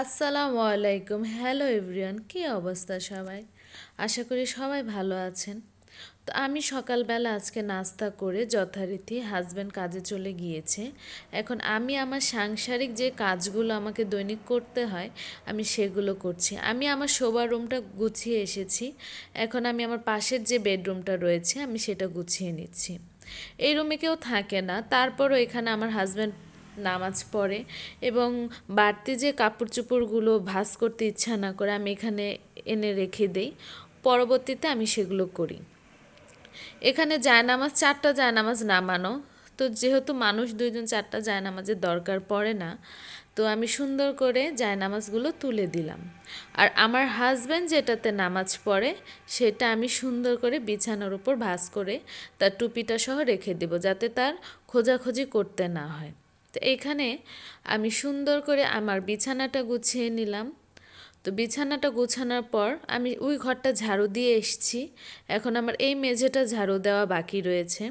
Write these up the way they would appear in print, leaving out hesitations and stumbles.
আসসালামু আলাইকুম। Hello everyone, কী অবস্থা সবাই? আশা করি সবাই ভালো আছেন। তো আমি সকালবেলা আজকে নাস্তা করে যথারীতি হাজব্যান্ড কাজে চলে গিয়েছে। এখন আমি আমার সাংসারিক যে কাজগুলো আমাকে দৈনিক করতে হয় আমি সেগুলো করছি। আমি আমার শোবার রুমটা গুছিয়ে এসেছি। এখন আমি আমার পাশের যে বেডরুমটা রয়েছে আমি সেটা গুছিয়ে নিচ্ছি। এই রুমে কেউ থাকে না, তারপরও এখানে আমার হাজব্যান্ড নামাজ পড়ে এবং বাড়তি যে কাপড় চোপড়গুলো ভাঁজ করতে ইচ্ছা না করে আমি এখানে এনে রেখে দেই। পরবর্তীতে আমি সেগুলো করি। এখানে জায়নামাজ 4টা জায়নামাজ নামানো। তো যেহেতু মানুষ 2জন 4টা জায়নামাজের দরকার পড়ে না, তো আমি সুন্দর করে জায়নামাজগুলো তুলে দিলাম। আর আমার হাজব্যান্ড যেটাতে নামাজ পড়ে সেটা আমি সুন্দর করে বিছানার উপর ভাঁজ করে তার টুপিটা সহ রেখে দেব, যাতে তার খোঁজাখুঁজি করতে না হয়। তো এইখানে আমি সুন্দর করে আমার বিছানাটা গুছিয়ে নিলাম। তো বিছানাটা গোছানোর পর আমি ওই ঘরটা ঝাড়ু দিয়ে এসেছি। এখন আমার এই মেঝেটা ঝাড়ু দেওয়া বাকি রয়েছে।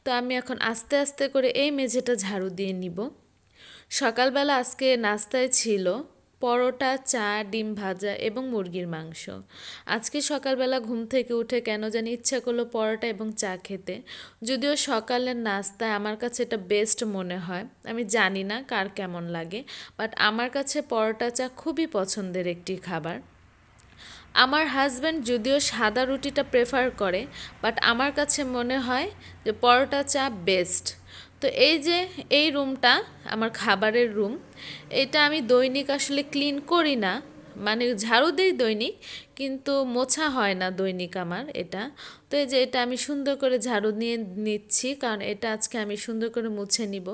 তো আমি এখন আস্তে আস্তে করে এই মেঝেটা ঝাড়ু দিয়ে নিব। সকালবেলা আজকে নাস্তায় ছিল পরোটা, চা, ডিম ভাজা এবং মুরগির মাংস। আজকে সকালবেলা ঘুম থেকে উঠে কেন জানি ইচ্ছা করলো পরোটা এবং চা খেতে। যদিও সকালের নাস্তায় আমার কাছে এটা বেস্ট মনে হয়, আমি জানি না কার কেমন লাগে, বাট আমার কাছে পরোটা চা খুবই পছন্দের একটি খাবার। আমার হাজব্যান্ড যদিও সাদা রুটিটা প্রেফার করে, বাট আমার কাছে মনে হয় যে পরোটা চা বেস্ট। তো এই যে এই রুমটা আমার খাবারের রুম, এটা আমি দৈনিক আসলে ক্লিন করি না, মানে ঝাড়ু দেই দৈনিক, কিন্তু মোছা হয় না দৈনিক আমার এটা। তো এই যে এটা আমি সুন্দর করে ঝাড়ু নিয়ে নিচ্ছি, কারণ এটা আজকে আমি সুন্দর করে মুছে নিব।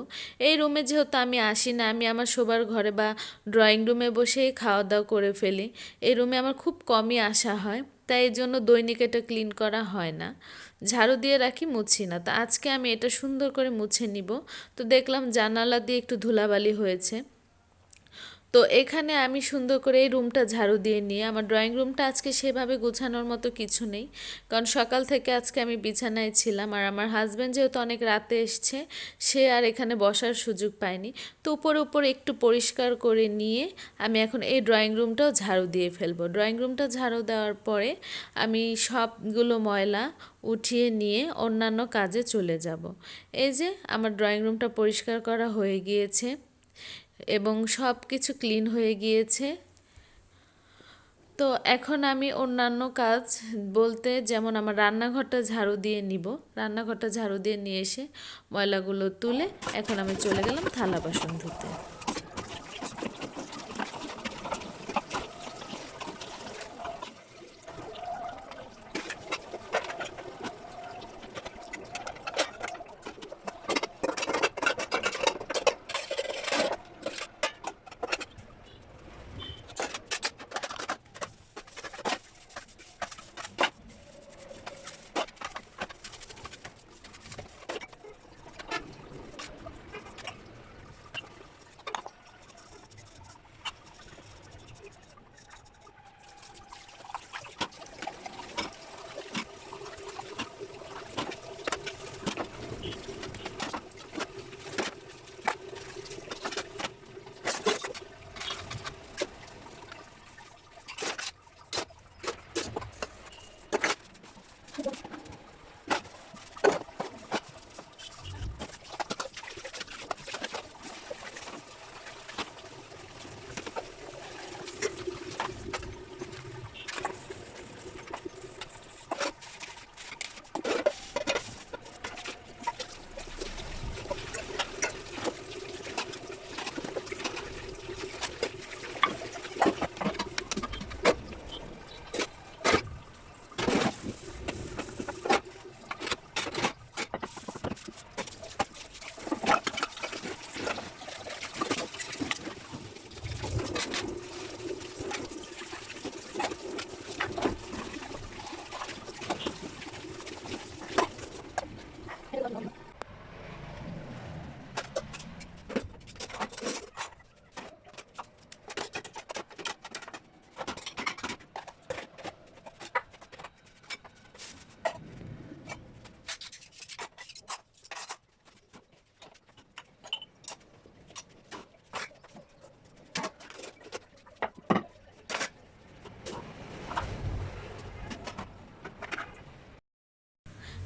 এই রুমে যেহেতু আমি আসি না, আমি আমার শোবার ঘরে বা ড্রয়িং রুমে বসেই খাওয়া দাওয়া করে ফেলি। এই রুমে আমার খুব কমই আসা হয়, তাই এই জন্য দৈনিক এটা ক্লিন করা হয় না, ঝাড়ু দিয়ে রাখি, মুছি না। তো আজকে আমি এটা সুন্দর করে মুছে নিব। তো দেখলাম জানালা দিয়ে একটু ধুলাবালি হয়েছে। তো এখানে আমি সুন্দর করে এই রুমটা ঝাড়ু দিয়ে নিয়ে আমার ড্রয়িং রুমটা আজকে সেভাবে গোছানোর মতো কিছু নেই, কারণ সকাল থেকে আজকে আমি বিছানায় ছিলাম। আর আমার হাজব্যান্ড যেহেতু অনেক রাতে এসছে, সে আর এখানে বসার সুযোগ পায়নি। তো উপরে উপরে একটু পরিষ্কার করে নিয়ে আমি এখন এই ড্রয়িং রুমটাও ঝাড়ু দিয়ে ফেলবো। ড্রয়িং রুমটা ঝাড়ু দেওয়ার পরে আমি সবগুলো ময়লা উঠিয়ে নিয়ে অন্যান্য কাজে চলে যাব। এই যে আমার ড্রয়িং রুমটা পরিষ্কার করা হয়ে গিয়েছে এবং সব কিছু ক্লিন হয়ে গিয়েছে। তো এখন আমি অন্যান্য কাজ বলতে, যেমন আমার রান্নাঘরটা ঝাড়ু দিয়ে নিব। রান্নাঘরটা ঝাড়ু দিয়ে নিয়ে এসে ময়লাগুলো তুলে এখন আমি চলে গেলাম থালা বাসন ধুতে।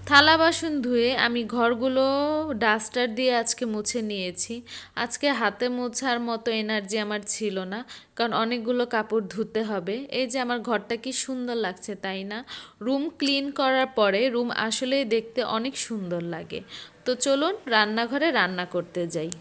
থালা বাসন ধুয়ে আমি ঘরগুলো ডাস্টার দিয়ে আজকে মুছে নিয়েছি। আজকে হাতে মোছার মতো এনার্জি আমার ছিল না, কারণ অনেকগুলো কাপড় ধুতে হবে। এই যে আমার ঘরটা কি সুন্দর লাগছে তাই না? রুম ক্লিন করার পরে রুম আসলেই দেখতে অনেক সুন্দর লাগে। তো চলুন রান্নাঘরে রান্না করতে যাই।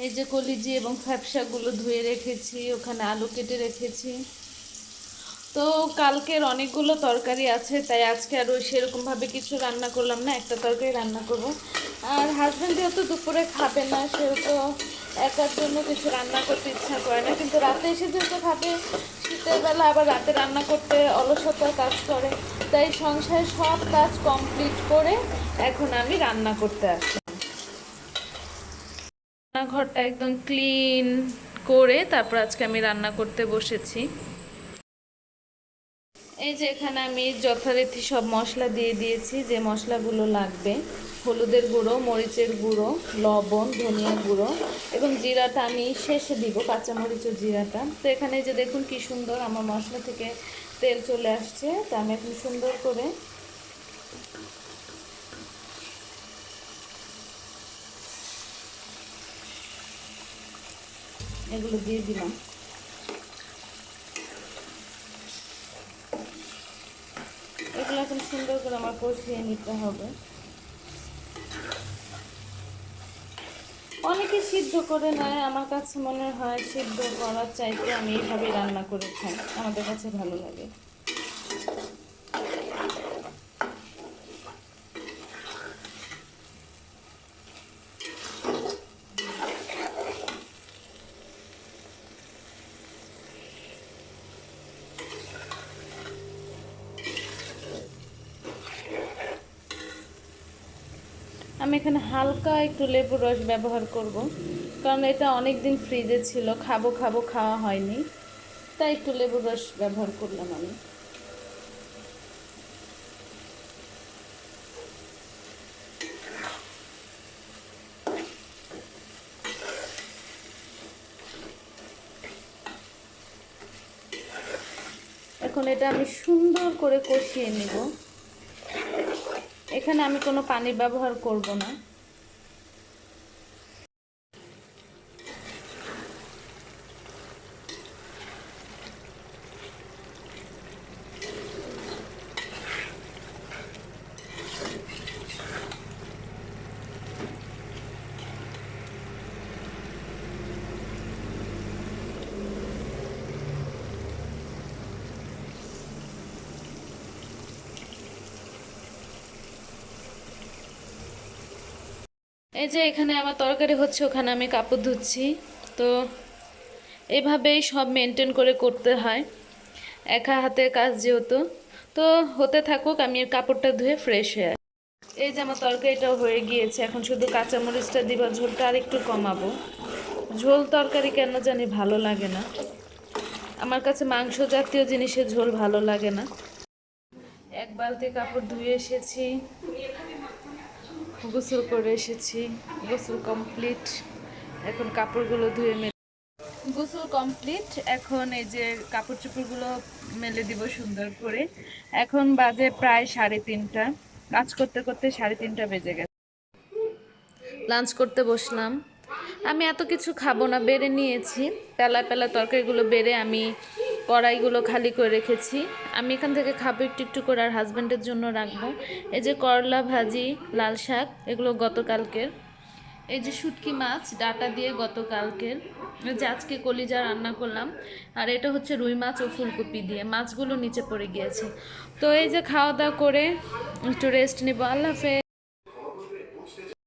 এই যে কলিজি এবং ফ্যাপসাগুলো ধুয়ে রেখেছি, ওখানে আলু কেটে রেখেছি। তো কালকের অনেকগুলো তরকারি আছে, তাই আজকে আর ওই সেরকমভাবে কিছু রান্না করলাম না, একটা তরকারি রান্না করব। আর হাজব্যান্ড যেহেতু দুপুরে খাবে না, সেহেতু একার জন্য কিছু রান্না করতে ইচ্ছা করে না, কিন্তু রাতে এসে যেহেতু খাবে, শীতের বেলা আবার রাতে রান্না করতে অলসতা কাজ করে, তাই সংসারের সব কাজ কমপ্লিট করে এখন আমি রান্না করতে আসলাম। রান্নাঘরটা একদম ক্লিন করে তারপর আজকে আমি রান্না করতে বসেছি। এই যে এখানে আমি যথারীতি সব মশলা দিয়ে দিয়েছি, যে মশলাগুলো লাগবে। হলুদের গুঁড়ো, মরিচের গুঁড়ো, লবণ, ধনিয়া গুঁড়ো এবং জিরাটা আমি শেষে দিব, কাঁচামরিচ ও জিরাটা। তো এখানে যে দেখুন কি সুন্দর আমার মশলা থেকে তেল চলে আসছে। তো আমি এখন সুন্দর করে এগুলো দিয়ে দিলাম। এগুলো এখন সুন্দর করে আমার কষিয়ে নিতে হবে। অনেকে সিদ্ধ করে নেয়, আমার কাছে মনে হয় সিদ্ধ করার চাইতে আমি এইভাবেই রান্না করে খাই, আমাদের কাছে ভালো লাগে। আমি এখানে হালকা একটু লেবুর রস ব্যবহার করব, কারণ এটা অনেক দিন ফ্রিজে ছিল, খাবো খাবো খাওয়া হয়নি, তাই একটু লেবুর রস ব্যবহার করলাম আমি। এখন এটা আমি সুন্দর করে কষিয়ে নিব। এখানে আমি কোনো পানি ব্যবহার করব না। এই যে এখানে আমার তরকারি হচ্ছে, ওখানে আমি কাপড় ধুচ্ছি। তো এভাবেই সব মেনটেন করে করতে হয়, একা হাতের কাজ যেহেতু। তো হতে থাকুক, আমি কাপড়টা ধুয়ে ফ্রেশ হয়ে আসি। এই যে আমার তরকারিটাও হয়ে গিয়েছে, এখন শুধু কাঁচামরিচটা দিবা, ঝোলটা আর একটু কমাবো। ঝোল তরকারি কেন জানি ভালো লাগে না, আমার কাছে মাংস জাতীয় জিনিসের ঝোল ভালো লাগে না। এক বালতি কাপড় ধুয়ে এসেছি, গোসল করে এসেছি, গোসল কমপ্লিট। এখন কাপড়গুলো ধুয়ে গোসল কমপ্লিট। এখন এই যে কাপড় চোপড়গুলো মেলে দিব সুন্দর করে। এখন বাজে প্রায় 3:30, কাজ করতে করতে 3:30 বেজে গেছে। লাঞ্চ করতে বসলাম। আমি এত কিছু খাবো না, বেড়ে নিয়েছি পেলা পেলা তরকারিগুলো বেড়ে আমি কড়াইগুলো খালি করে রেখেছি। আমি এখান থেকে খাবো একটু একটু করে, আর হাজব্যান্ডের জন্য রাখবো। এই যে করলা ভাজি, লাল শাক, এগুলো গতকালকের। এই যে শুটকি মাছ ডাটা দিয়ে গতকালকের। এই যে আজকে কলিজা রান্না করলাম। আর এটা হচ্ছে রুই মাছ ও ফুলকপি দিয়ে, মাছগুলো নিচে পড়ে গিয়েছে। তো এই যে খাওয়া দাওয়া করে একটু রেস্ট নিব। আল্লাহ হাফেজ।